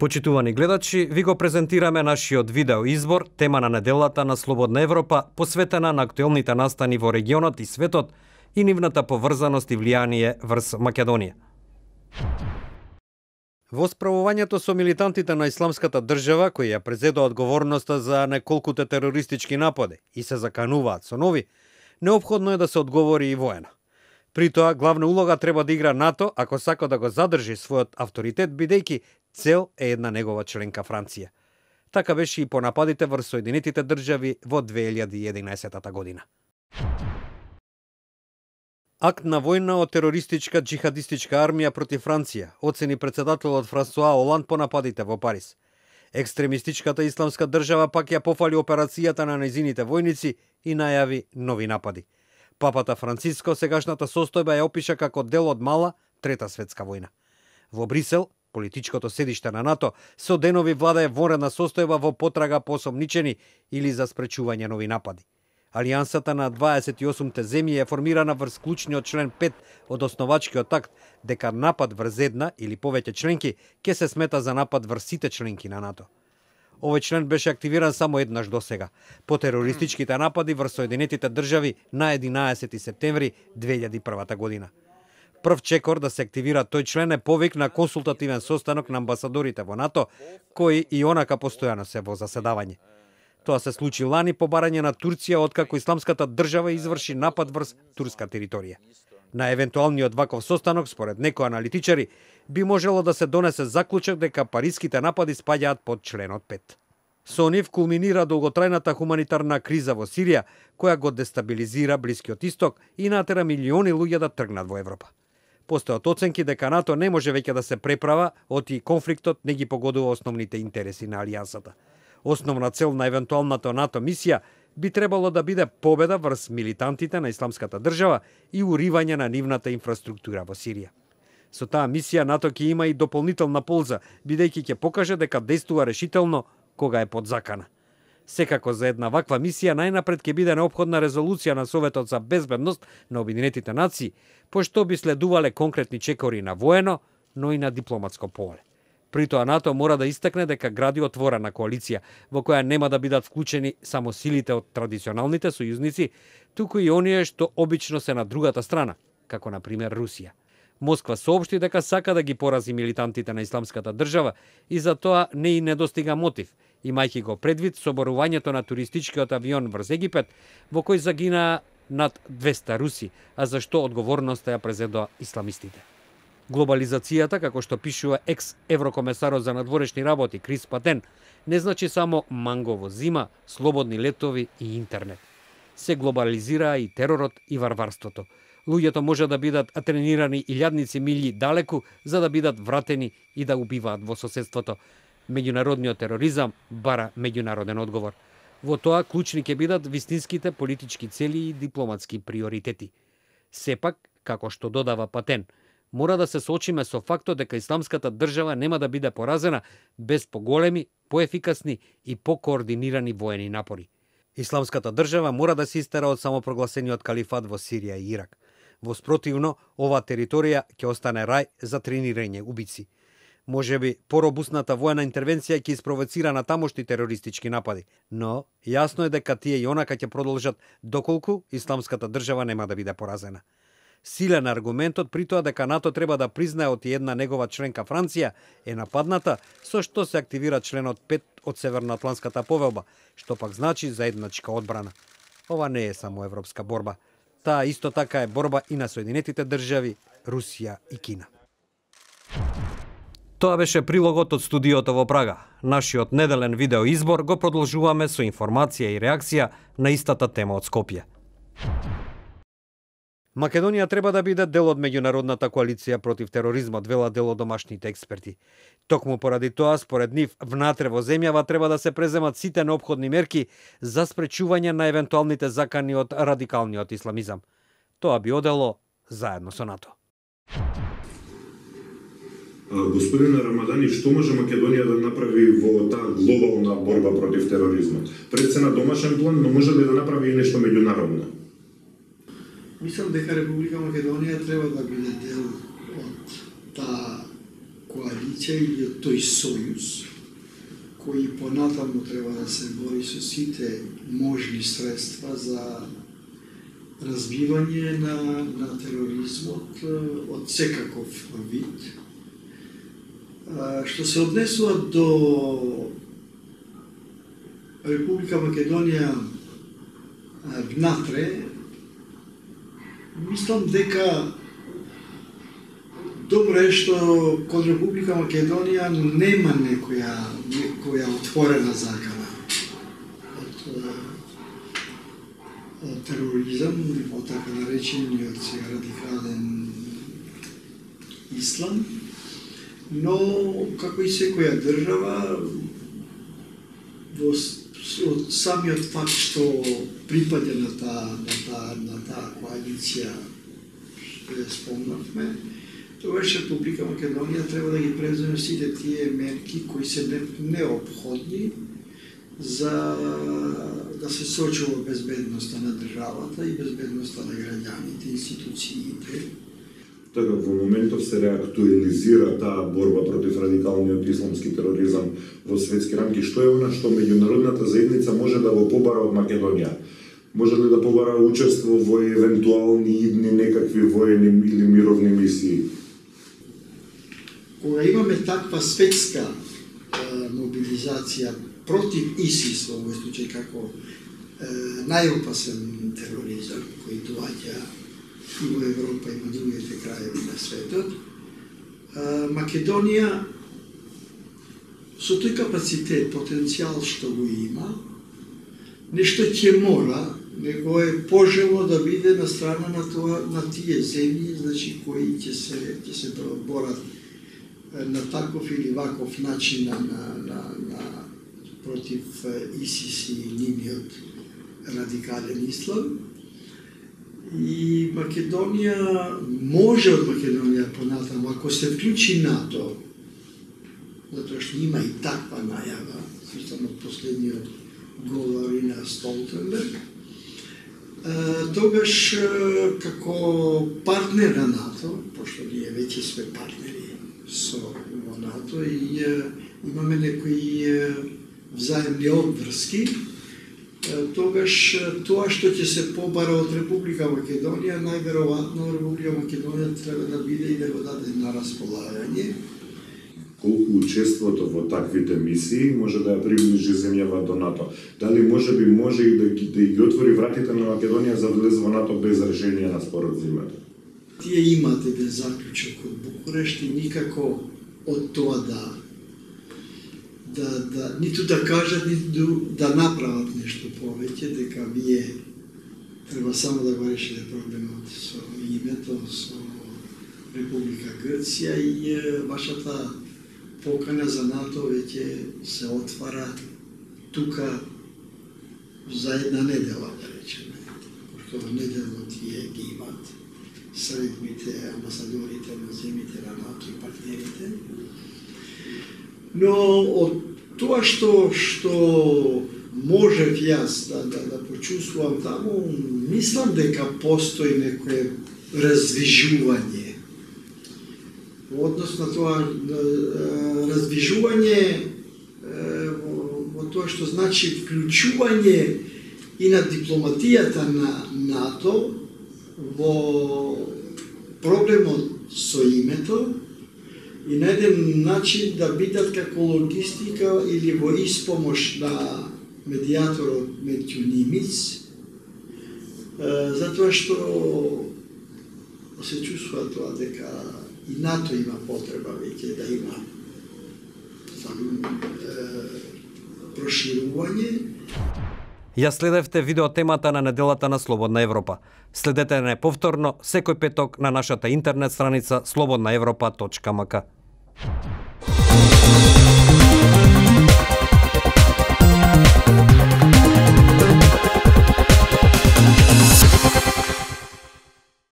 Почитувани гледачи, ви го презентираме нашиот видео избор, тема на неделата на Слободна Европа, посветена на актуелните настани во регионот и светот и нивната поврзаност и влијание врз Македонија. Во справувањето со милитантите на Исламската држава, кои ја презедоа одговорноста за неколкуте терористички напади и се закануваат со нови, неопходно е да се одговори и воено. При тоа, главна улога треба да игра НАТО ако сака да го задржи својот авторитет, бидејќи цел е една негова членка Франција. Така беше и по нападите врз Соединетите држави во 2011 година. Акт на војна од терористичка джихадистичка армија против Франција, оцени председателот Франсуа Оланд по нападите во Париз. Екстремистичката исламска држава пак ја пофали операцијата на нејзините војници и најави нови напади. Папата Франциско сегашната состојба ја опиша како дел од мала Трета светска војна. Во Брисел, политичкото седиште на НАТО, со денови влада е вонредна состојба во потрага по осомничени или за спречување нови напади. Алијансата на 28 земји е формирана врз клучниот член 5 од основачкиот акт, дека напад врз една или повеќе членки ќе се смета за напад врз сите членки на НАТО. Овој член беше активиран само еднаш досега, по терористичките напади врз Соединетите држави на 11 септември 2001 година. Прв чекор да се активира тој член е повик на консултативен состанок на амбасадорите во НАТО, кои и онака постојано се во заседавање. Тоа се случи лани по барање на Турција откако Исламската држава изврши напад врз турска територија. На евентуалниот ваков состанок, според некои аналитичари, би можело да се донесе заклучок дека париските напади спаѓаат под членот 5. Со нив кулминира долготрајната хуманитарна криза во Сирија, која го дестабилизира Блискиот Исток и натера милиони луѓе да тргнат во Европа. Постојат оценки дека НАТО не може веќе да се преправа, оти конфликтот не ги погодува основните интереси на алијансата. Основна цел на евентуалната НАТО мисија би требало да биде победа врз милитантите на Исламската држава и уривање на нивната инфраструктура во Сирија. Со таа мисија НАТО ќе има и дополнителна полза, бидејќи ќе покаже дека действува решително кога е под закана. Секако за една ваква мисија најнапред ќе биде неопходна резолуција на Советот за безбедност на Обединетите нации, пошто би следувале конкретни чекори на воено, но и на дипломатско поле. При тоа НАТО мора да истакне дека гради отворена коалиција, во која нема да бидат вклучени само силите од традиционалните сојузници, туку и оние што обично се на другата страна, како на пример Русија. Москва соопшти дека сака да ги порази милитантите на Исламската држава и за тоа не и недостига мотив, имајќи го предвид соборувањето на туристичкиот авион врз Египет, во кој загинаа над 200 руси, а за што одговорноста ја презедоа исламистите. Глобализацијата, како што пишува екс-еврокомесарот за надворешни работи Крис Патен, не значи само манго во зима, слободни летови и интернет. Се глобализираа и теророт и варварството. Луѓето може да бидат тренирани илјадници милји далеку за да бидат вратени и да убиваат во соседството. Меѓународниот тероризам бара меѓународен одговор. Во тоа клучни ќе бидат вистинските политички цели и дипломатски приоритети. Сепак, како што додава Патен, мора да се соочиме со фактот дека Исламската држава нема да биде поразена без поголеми, поефикасни и покоординирани воени напори. Исламската држава мора да се истера од самопрогласениот калифат во Сирија и Ирак. Во спротивно, оваа територија ќе остане рај за тренирање убици. Можеби поробусната воена интервенција ќе испровоцира на тамошни терористички напади, но јасно е дека тие и онака ќе продолжат доколку Исламската држава нема да биде поразена. Силен аргументот при тоа дека НАТО треба да признае оти една негова членка Франција е нападната, со што се активира членот 5 од Северноатлантската повелба, што пак значи заедничка одбрана. Ова не е само европска борба. Таа исто така е борба и на Соединетите држави, Русија и Кина. Тоа беше прилогот од студиото во Прага. Нашиот неделен видео избор го продолжуваме со информација и реакција на истата тема од Скопје. Македонија треба да биде дел од меѓународната коалиција против тероризмот, велат дел од домашните експерти. Токму поради тоа, според нив, внатре во земјава треба да се преземат сите неопходни мерки за спречување на евентуалните закани од радикалниот исламизам. Тоа би одело заедно со НАТО. Господин Рамадани, што може Македонија да направи во таа глобална борба против тероризмот? Пред се на домашен план, но може ли да направи и нешто меѓународно? Мислам дека Република Македонија треба да биде дел од таа коалиција или од тој сојуз, кој понатаму треба да се бори со сите можни средства за разбивање на тероризмот од секаков вид. Што се однесува до Република Македонија внатре, мислам дека добро е што кон Република Македонија нема некоја отворена закана од тероризам, од така наречениот сега радикален ислам, но како и секоја држава од самиот факт што припаѓа на таа коалиција што ја спомнавме, тогаш Република Македонија треба да ги преземе сите тие мерки кои се неопходни за да се сочува безбедноста на државата и безбедноста на граѓаните, институциите. Така, во моментов се реактуализира таа борба против радикалниот исламски тероризам во светски рамки. Што е она што меѓународната заедница може да го побара од Македонија? Може ли да побара учество во евентуални идни некакви воени или мировни мисии? Кога имаме таква светска мобилизација против ИСИС, во овој случај како најопасен тероризам кој доаѓа и во Европа и во другите краеви на светот, Македонија со тој капацитет, потенцијал што го има, нешто ќе мора, него е пожелно да биде на страна на тие земји, значи кои ќе се борат на таков или ваков начин против ИСИС и нивниот радикален ислам. И Македонија може од Македонија понатаму, ако се вклучи НАТО, затоа што има и таква најава, сустано последниот говори на Столтенберг, тогаш како партнер на НАТО, пошто ние веќе сме партнери во НАТО и имаме некои взаемни обврски, тогаш тоа што ќе се побара од Република Македонија, најверојатно Република Македонија треба да биде и да го даде на располагање. Колку учеството во таквите мисии може да ја приближи земјава до НАТО? Дали може и да ги отвори вратите на Македонија за влез во НАТО без решение на споразумето? Тие имат еден заклучок од Букурешт и никако од тоа ниту да кажат, ниту да направат нешто повеќе, дека вие треба само да го решите проблемот со името, со Република Грција и вашата покана за НАТО веќе се отвара тука за една недела, да речеме, пошто неделно тие ги имат средните амбасадорите на земјите на НАТО и партнерите. Но од тоа што можев јас да почувствувам таму, мислам дека постои некое раздвижување. Во однос на тоа раздвижување во тоа што значи вклучување и на дипломатијата на НАТО во проблемот со името и на еден начин да бидат како логистика или во испомош на медијаторот Метју Нимиц, затоа што се чувствува тоа дека и НАТО има потреба веќе да има проширување. Ја следевте видеотемата на неделата на Слободна Европа. Следете не повторно секој петок на нашата интернет страница slobodnaevropa.mk.